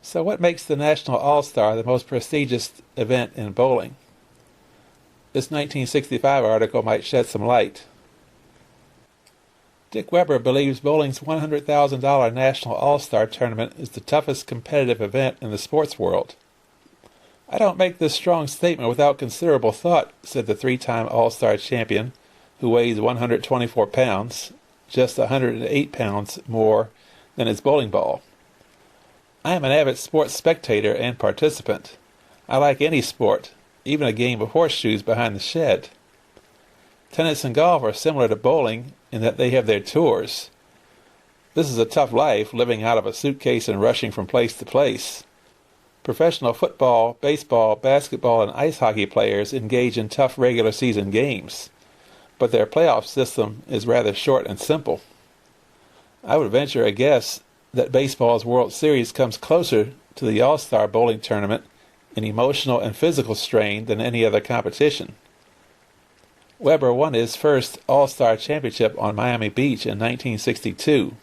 So what makes the National All-Star the most prestigious event in bowling? This 1965 article might shed some light. Dick Weber believes bowling's $100,000 National All-Star Tournament is the toughest competitive event in the sports world. I don't make this strong statement without considerable thought, said the three-time All-Star champion, who weighs 124 pounds, just 108 pounds more than his bowling ball. I am an avid sports spectator and participant. I like any sport, even a game of horseshoes behind the shed. Tennis and golf are similar to bowling in that they have their tours. This is a tough life, living out of a suitcase and rushing from place to place. Professional football, baseball, basketball, and ice hockey players engage in tough regular season games, but their playoff system is rather short and simple. I would venture a guess that baseball's World Series comes closer to the All-Star Bowling Tournament in emotional and physical strain than any other competition. Weber won his first All-Star Championship on Miami Beach in 1962.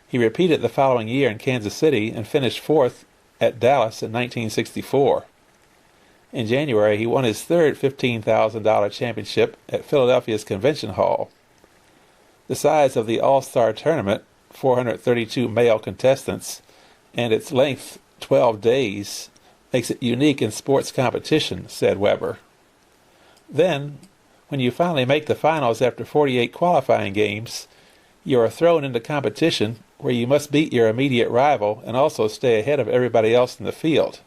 He repeated the following year in Kansas City and finished fourth at Dallas in 1964. In January, he won his third $15,000 championship at Philadelphia's Convention Hall. The size of the All-Star Tournament, 432 male contestants, and its length, 12 days, makes it unique in sports competition, said Weber. Then, when you finally make the finals after 48 qualifying games, you are thrown into competition where you must beat your immediate rival and also stay ahead of everybody else in the field.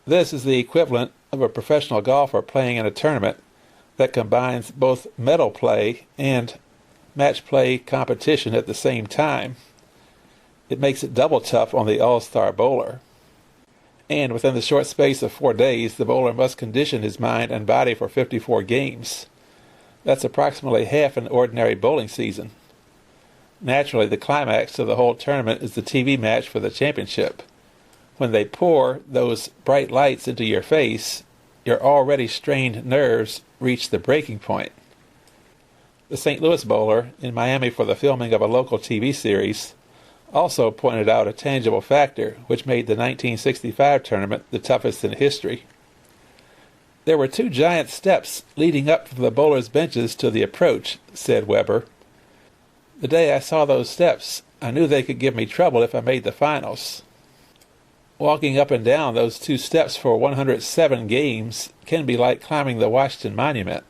This is the equivalent of a professional golfer playing in a tournament that combines both medal play and match play competition at the same time. It makes it double tough on the all-star bowler. And within the short space of 4 days, the bowler must condition his mind and body for 54 games. That's approximately half an ordinary bowling season. Naturally, the climax of the whole tournament is the TV match for the championship. When they pour those bright lights into your face, your already strained nerves reach the breaking point. The St. Louis bowler, in Miami for the filming of a local TV series, also pointed out a tangible factor which made the 1965 tournament the toughest in history. There were 2 giant steps leading up from the bowlers' benches to the approach, said Weber. The day I saw those steps, I knew they could give me trouble if I made the finals. Walking up and down those 2 steps for 107 games can be like climbing the Washington Monument.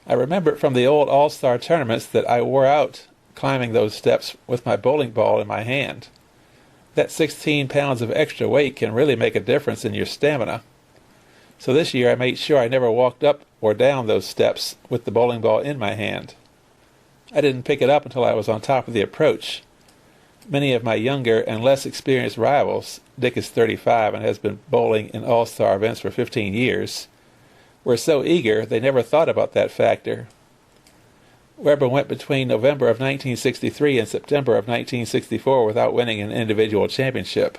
I remember from the old All-Star tournaments that I wore out climbing those steps with my bowling ball in my hand. That 16 pounds of extra weight can really make a difference in your stamina. So this year I made sure I never walked up or down those steps with the bowling ball in my hand. I didn't pick it up until I was on top of the approach. Many of my younger and less experienced rivals, Dick is 35 and has been bowling in all-star events for 15 years, were so eager they never thought about that factor. Weber went between November of 1963 and September of 1964 without winning an individual championship.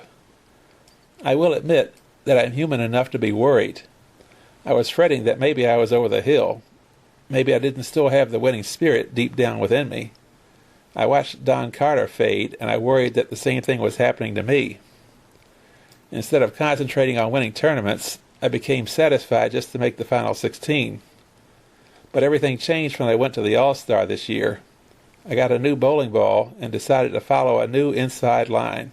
I will admit that I'm human enough to be worried. I was fretting that maybe I was over the hill. Maybe I didn't still have the winning spirit deep down within me. I watched Don Carter fade, and I worried that the same thing was happening to me. Instead of concentrating on winning tournaments, I became satisfied just to make the final 16. But everything changed when I went to the All-Star this year. I got a new bowling ball and decided to follow a new inside line.